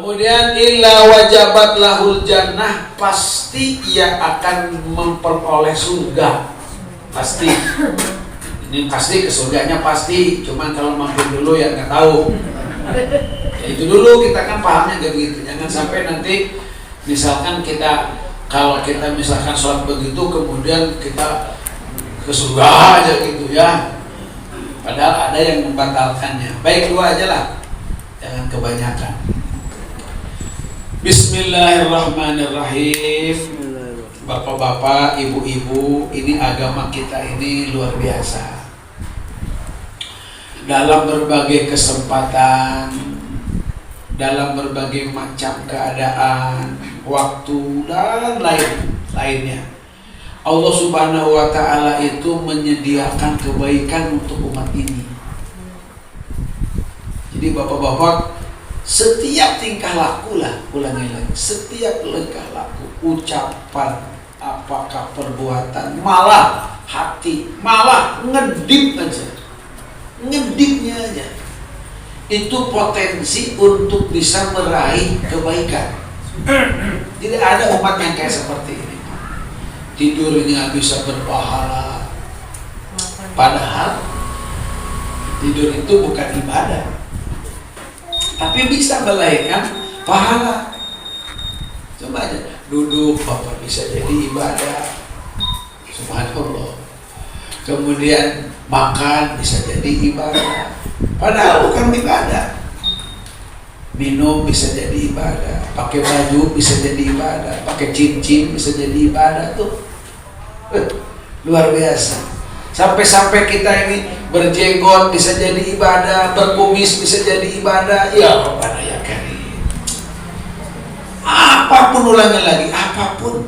Kemudian illa wajabat lahul jannah, pasti ia akan memperoleh surga. Pasti. Ini pasti ke surganya pasti, cuman kalau mampir dulu ya nggak tahu. Ya itu dulu kita kan pahamnya kayak begitu. Jangan sampai nanti misalkan kalau kita misalkan sholat begitu kemudian kita ke surga aja gitu ya. Padahal ada yang membatalkannya. Baik, dua aja lah, jangan kebanyakan. Bismillahirrahmanirrahim. Bapak-bapak, ibu-ibu, ini agama kita ini luar biasa. Dalam berbagai kesempatan, dalam berbagai macam keadaan, waktu dan lainnya, Allah Subhanahu wa Ta'ala itu menyediakan kebaikan untuk umat ini. Jadi bapak-bapak, setiap tingkah laku lah, ulangi lagi, setiap tingkah laku, ucapan, apakah perbuatan, malah hati, malah ngedip aja, ngedipnya aja, itu potensi untuk bisa meraih kebaikan. Tidak ada umat yang kayak seperti ini. Tidurnya bisa berpahala, padahal tidur itu bukan ibadah, tapi bisa melahirkan pahala. Coba aja duduk, bapak bisa jadi ibadah, subhanallah. Kemudian makan bisa jadi ibadah, padahal bukan ibadah. Minum bisa jadi ibadah, pakai baju bisa jadi ibadah, pakai cincin bisa jadi ibadah tuh. Luar biasa. Sampai-sampai kita ini berjenggot bisa jadi ibadah, berkumis bisa jadi ibadah. Ya Rabbana ya Karim. Apapun, ulangi lagi, apapun.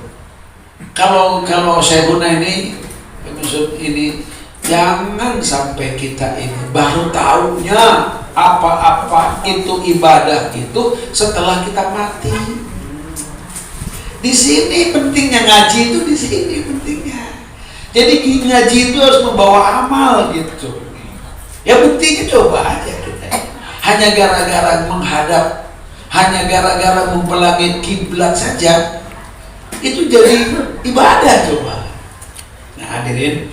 Kalau Syekhuna ini, maksud ini, jangan sampai kita ini baru tahunya apa-apa itu ibadah itu setelah kita mati. Di sini pentingnya ngaji itu, di sini pentingnya. Jadi ngaji itu harus membawa amal gitu. Ya buktinya coba aja kita. Hanya gara-gara menghadap, hanya gara-gara mempelangit kiblat saja, itu jadi ibadah coba. Nah hadirin,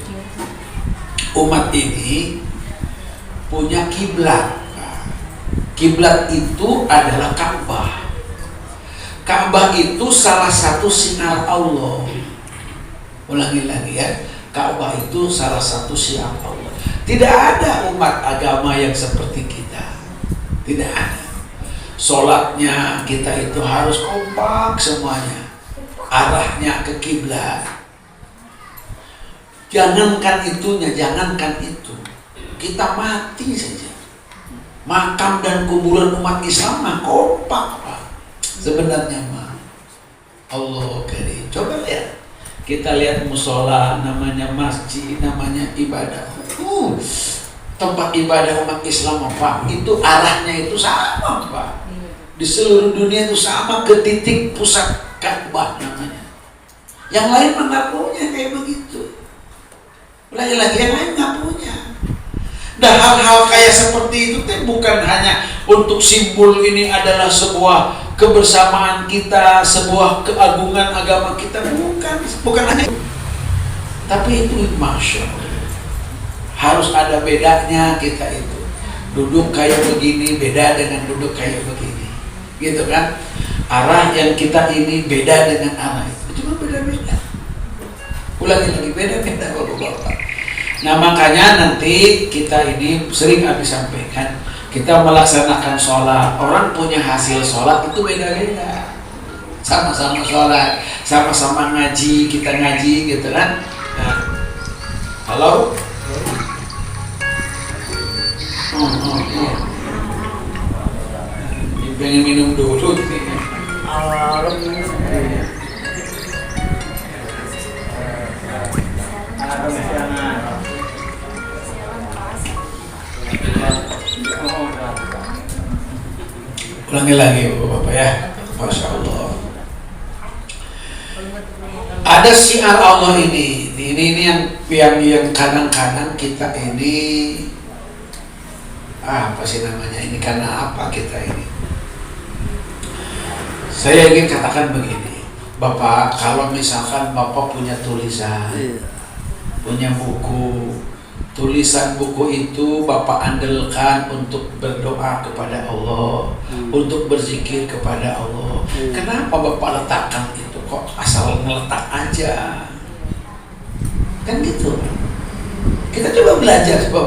umat ini punya kiblat. Kiblat itu adalah Ka'bah. Ka'bah itu salah satu sinar Allah. Ulangi lagi ya, Ka'bah itu salah satu sinar Allah. Tidak ada umat agama yang seperti kita. Tidak ada. Sholatnya kita itu harus kompak semuanya, arahnya ke kiblat. Jangankan itunya, jangankan itu, kita mati saja. Makam dan kuburan umat Islam mah kompak Pak. Sebenarnya mah Allah Karim. Coba lihat, kita lihat musola, namanya masjid, namanya ibadah. Tempat ibadah umat Islam Pak, itu arahnya itu sama Pak. Di seluruh dunia itu sama, ke titik pusat Ka'bah namanya. Yang lain mah nggak punya kayak begitu. Lagi-lagi yang lain nggak punya. Dan hal-hal kayak seperti itu bukan hanya untuk simbol ini adalah sebuah kebersamaan kita, sebuah keagungan agama kita, bukan hanya itu. Tapi itu masya Allah, harus ada bedanya kita itu. Duduk kayak begini beda dengan duduk kayak begini, gitu kan? Arah yang kita ini beda dengan arah itu, cuma beda-beda. Ulangi lagi, beda-beda bapak-bapak. Nah makanya nanti kita ini sering habis sampaikan, kita melaksanakan sholat, orang punya hasil sholat itu beda-beda. Sama-sama sholat, sama-sama ngaji, kita ngaji gitu kan. Nah, halo? Pengen minum dulu nih. Ulangi lagi Bapak ya, Masya Allah. Ada syiar Allah ini yang kadang-kadang kita ini apa sih namanya ini, karena apa kita ini Saya ingin katakan begini, Bapak, kalau misalkan Bapak punya tulisan, punya buku, tulisan buku itu Bapak andalkan untuk berdoa kepada Allah, untuk berzikir kepada Allah. Kenapa Bapak letakkan itu? Kok asal ngeletak aja? Kan gitu. Kita coba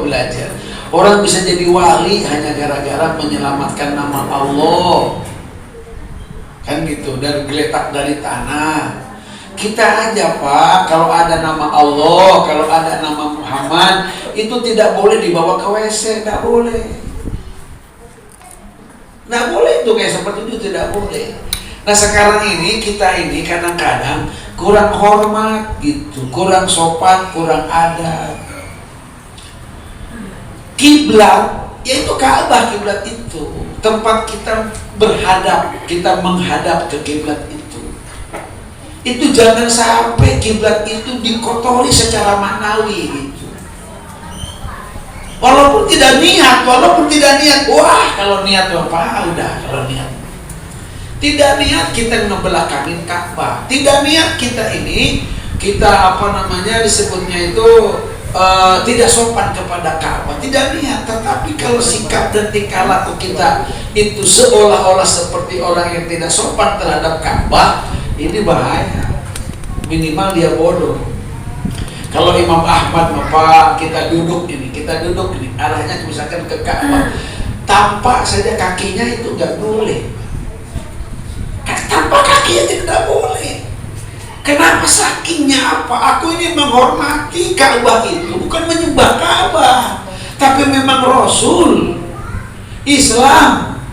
belajar. Orang bisa jadi wali hanya gara-gara menyelamatkan nama Allah. Kan gitu, dari geletak dari tanah. Kita aja Pak, kalau ada nama Allah, kalau ada nama Muhammad, itu tidak boleh dibawa ke WC, tidak boleh. Tidak boleh itu, kayak seperti itu tidak boleh. Nah sekarang ini, kita ini kadang-kadang kurang hormat gitu, kurang sopan, kurang adab. Kiblat, yaitu Ka'bah, kiblat itu tempat kita berhadap, kita menghadap ke kiblat itu. Itu jangan sampai kiblat itu dikotori secara maknawi gitu. Walaupun tidak niat, wah kalau niat apa udah, kalau niat. Tidak niat kita ngebelakangin Ka'bah. Tidak niat kita ini, kita disebutnya itu tidak sopan kepada Ka'bah, tidak niat. Tetapi kalau sikap dan tingkah laku kita itu seolah-olah seperti orang yang tidak sopan terhadap Ka'bah, ini bahaya. Minimal dia bodoh. Kalau Imam Ahmad, Bapak, kita duduk ini, arahnya misalkan ke Ka'bah, tampak saja kakinya itu nggak boleh. Tampak kakinya tidak boleh. Kenapa? Sakingnya apa? Aku ini menghormati Ka'bah itu, bukan menyembah Ka'bah, tapi memang Rasul Islam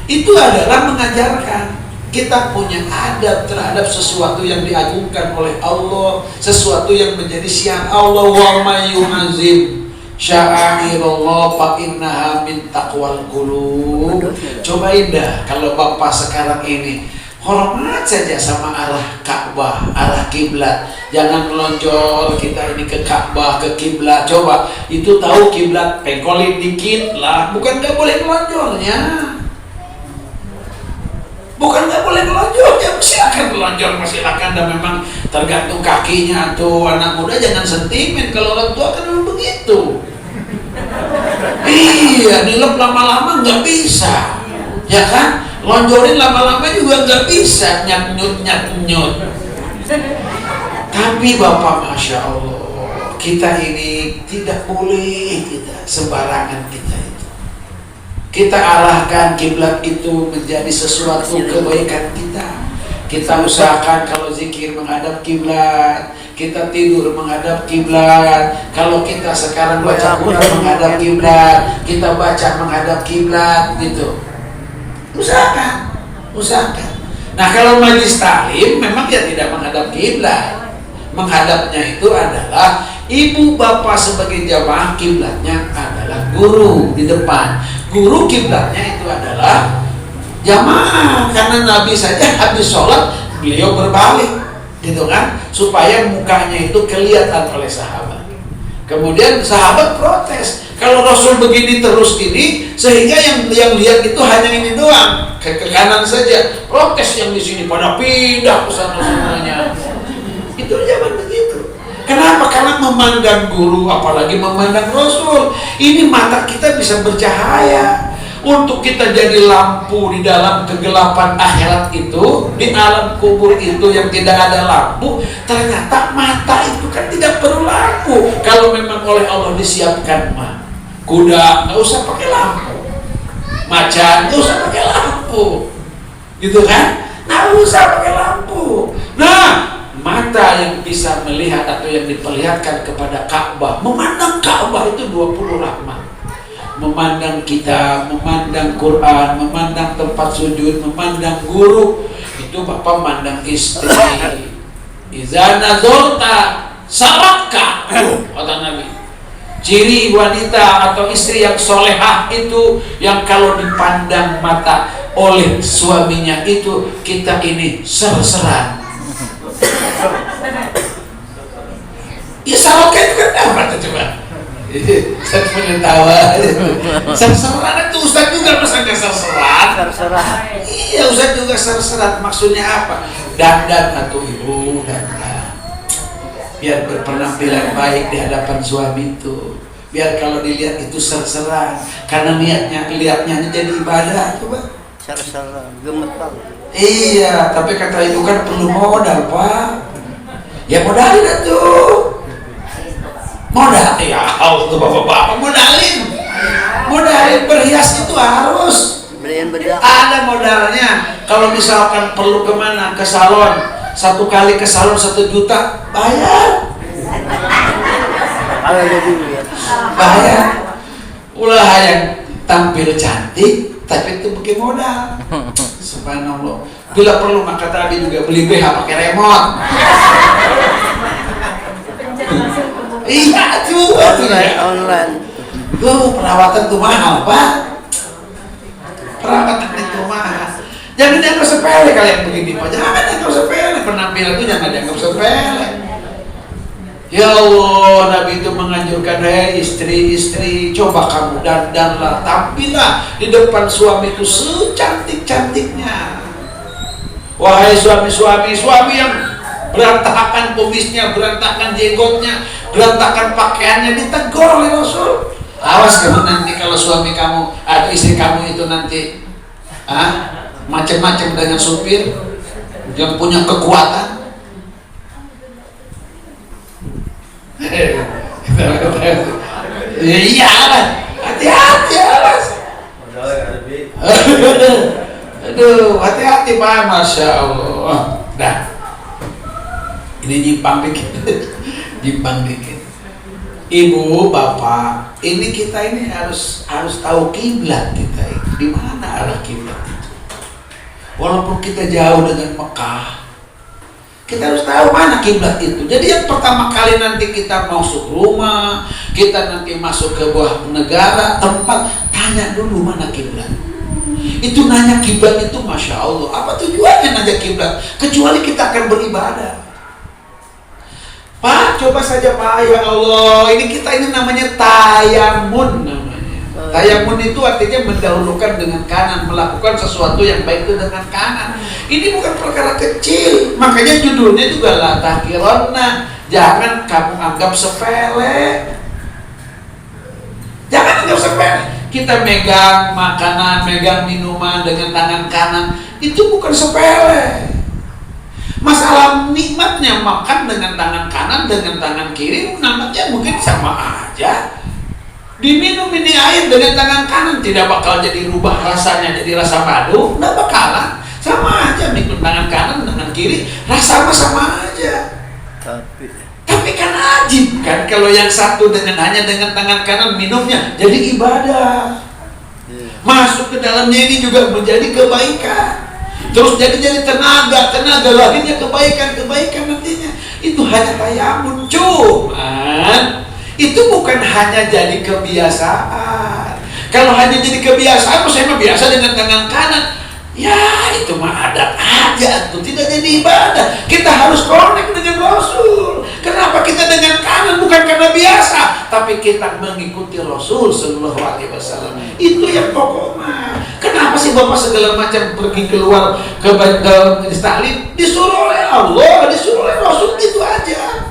itu adalah mengajarkan kita punya adab terhadap sesuatu yang diagungkan oleh Allah, sesuatu yang menjadi syiar Allah. Wa may yu'azzim sya'airallah fa innaha min taqwal qulub. Cobain dah kalau Bapak sekarang ini hormat saja sama arah Ka'bah, arah kiblat. Jangan melonjol kita ini ke Ka'bah, ke kiblat. Coba, itu tahu kiblat, pengkolin dikit lah. Bukan nggak boleh melonjolnya. Bukan nggak boleh melonjol, ya silakan melonjol, silakan. Dan memang tergantung kakinya tuh. Anak muda jangan sentimen, kalau orang tua kan memang begitu. Iya, nilep lama-lama nggak bisa, ya kan? Lonjorin lama-lama juga nggak bisa, nyat-nyut. Tapi Bapak, Masya Allah, kita ini tidak boleh kita sembarangan kita itu. Kita arahkan kiblat itu menjadi sesuatu kebaikan kita. Kita usahakan kalau zikir menghadap kiblat, kita tidur menghadap kiblat. Kalau kita sekarang baca Quran menghadap kiblat, kita baca menghadap kiblat gitu. Usahakan. Nah kalau majlis taklim memang dia tidak menghadap kiblat. Menghadapnya itu adalah ibu bapak sebagai jamaah, kiblatnya adalah guru di depan. Guru kiblatnya itu adalah jamaah. Karena Nabi saja habis sholat beliau berbalik, gitu kan, supaya mukanya itu kelihatan oleh sahabat. Kemudian sahabat protes, kalau Rasul begini terus ini, sehingga yang lihat itu hanya ini doang, ke kanan saja. Protes yang di sini pada pindah ke sana semuanya. Itu zaman begitu. Kenapa? Karena memandang guru, apalagi memandang Rasul. Ini mata kita bisa bercahaya. Untuk kita jadi lampu di dalam kegelapan akhirat itu, di alam kubur itu yang tidak ada lampu, ternyata mata itu kan tidak perlu lampu. Kalau memang oleh Allah disiapkan mah, kuda nggak usah pakai lampu, macan nggak usah pakai lampu, gitu kan? Nggak usah pakai lampu. Nah, mata yang bisa melihat atau yang diperlihatkan kepada Ka'bah, memandang Ka'bah itu 20 rahmat. Memandang kita, memandang Quran, memandang tempat sujud, memandang guru. Itu Bapak memandang istri. Iza nazorta saraka, kata Nabi. Ciri wanita atau istri yang solehah itu yang kalau dipandang mata oleh suaminya itu kita ini ser-seran. Ya saraka itu kan apa coba? Saya pengen tawa. Serseran itu Ustaz juga masa nggak serseran? Iya, Ustaz juga serseran. Maksudnya apa? Dandan atau ibu dandan. Biar berpenampilan baik di hadapan suami itu. Biar kalau dilihat itu serseran. Karena lihatnya jadi ibadah, coba. Serseran, gemetar. Iya, tapi kata ibu kan perlu modal, Pak. Ya modalin atuh. Modal, ya Allah, bapak-bapak modalin berhias itu harus ada modalnya. Kalau misalkan perlu kemana, ke salon, 1 kali ke salon 1 juta, bayar. Bayar. Ulah yang tampil cantik, tapi itu pakai modal. Subhanallah. Bila perlu maka tadi juga beli BH pakai remote. Iya tuh, online. Perawatan tuh mahal, Pak. Perawatan itu mahal. Jangan dianggap sepele kalian begini, Pak. Jangan dianggap sepele. Penampilan itu jangan dianggap sepele. Ya Allah, Nabi itu menganjurkan, hei istri-istri, coba kamu dandanlah, tampillah di depan suami itu secantik-cantiknya. Wahai suami-suami yang berantakan kumisnya, berantakan jenggotnya, berantakan pakaiannya, ditegur oleh Rasul. Awas kamu nanti kalau suami kamu atau istri kamu itu nanti macam-macam dengan supir yang punya kekuatan. Iya, hati-hati, awas. Aduh, hati-hati, Pak. Masya Allah. Dah. Ini nyimpang dikit. Ibu, bapak, ini kita ini harus tahu kiblat kita ini. Di mana arah kiblat itu? Walaupun kita jauh dengan Mekah, kita harus tahu mana kiblat itu. Jadi yang pertama kali nanti kita masuk rumah, kita nanti masuk ke buah negara, tempat, tanya dulu mana kiblat. Itu nanya kiblat itu, Masya Allah. Apa tujuannya nanya kiblat? Kecuali kita akan beribadah. Pak, coba saja Pak, ya Allah, ini namanya tayamun namanya. Tayamun itu artinya mendahulukan dengan kanan, melakukan sesuatu yang baik itu dengan kanan. Ini bukan perkara kecil, makanya judulnya juga la tahqironna. Jangan kamu anggap sepele. Jangan anggap sepele. Kita megang makanan, megang minuman dengan tangan kanan, itu bukan sepele. Masalah nikmatnya makan dengan tangan kanan, dengan tangan kiri, namanya mungkin sama aja. Diminum ini air dengan tangan kanan tidak bakal jadi rubah rasanya jadi rasa madu, nggak bakalan. Sama aja minum tangan kanan, tangan kiri, rasa sama aja. Tapi kan ajib kan kalau yang satu hanya dengan tangan kanan minumnya jadi ibadah. Masuk ke dalamnya ini juga menjadi kebaikan. Terus jadi tenaga lahirnya kebaikan nantinya. Itu hanya tayamun, cuman itu bukan hanya jadi kebiasaan. Kalau hanya jadi kebiasaan, saya mah biasa dengan tangan kanan. Ya itu mah adat aja, itu tidak jadi ibadah. Kita harus connect dengan Rasul. Kenapa kita dengan kanan? Bukan karena biasa, tapi kita mengikuti Rasul Sallallahu Alaihi Wasallam. Itu yang pokoknya. Kenapa sih Bapak segala macam pergi keluar ke majelis taklim? Disuruh oleh Allah, disuruh oleh Rasul, itu aja.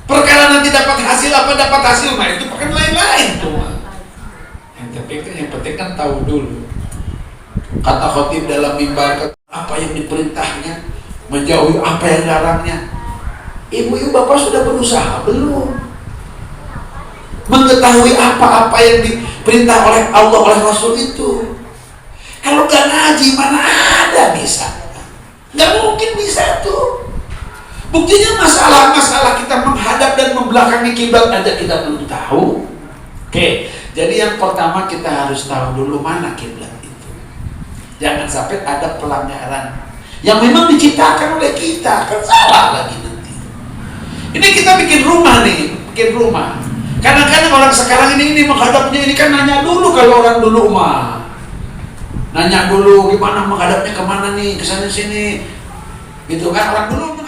Perkara nanti dapat hasil apa dapat hasil, mah itu bukan lain-lain tuh. Yang penting kan tahu dulu. Kata khotib dalam mimbar, apa yang diperintahnya, menjauhi apa yang dilarangnya. Ibu-ibu bapak sudah berusaha belum mengetahui apa-apa yang diperintah oleh Allah oleh Rasul itu? Kalau gak ngaji mana ada bisa? Gak mungkin bisa tuh. Buktinya masalah-masalah kita menghadap dan membelakangi kiblat aja kita belum tahu. Oke, jadi yang pertama kita harus tahu dulu mana kiblat. Jangan sampai ada pelanggaran yang memang diciptakan oleh kita, kan salah lagi nanti. Ini kita bikin rumah. Kadang-kadang orang sekarang ini menghadapnya ini kan nanya dulu. Kalau orang dulu mah nanya dulu gimana menghadapnya kemana nih, kesana sini, gitu kan orang dulu.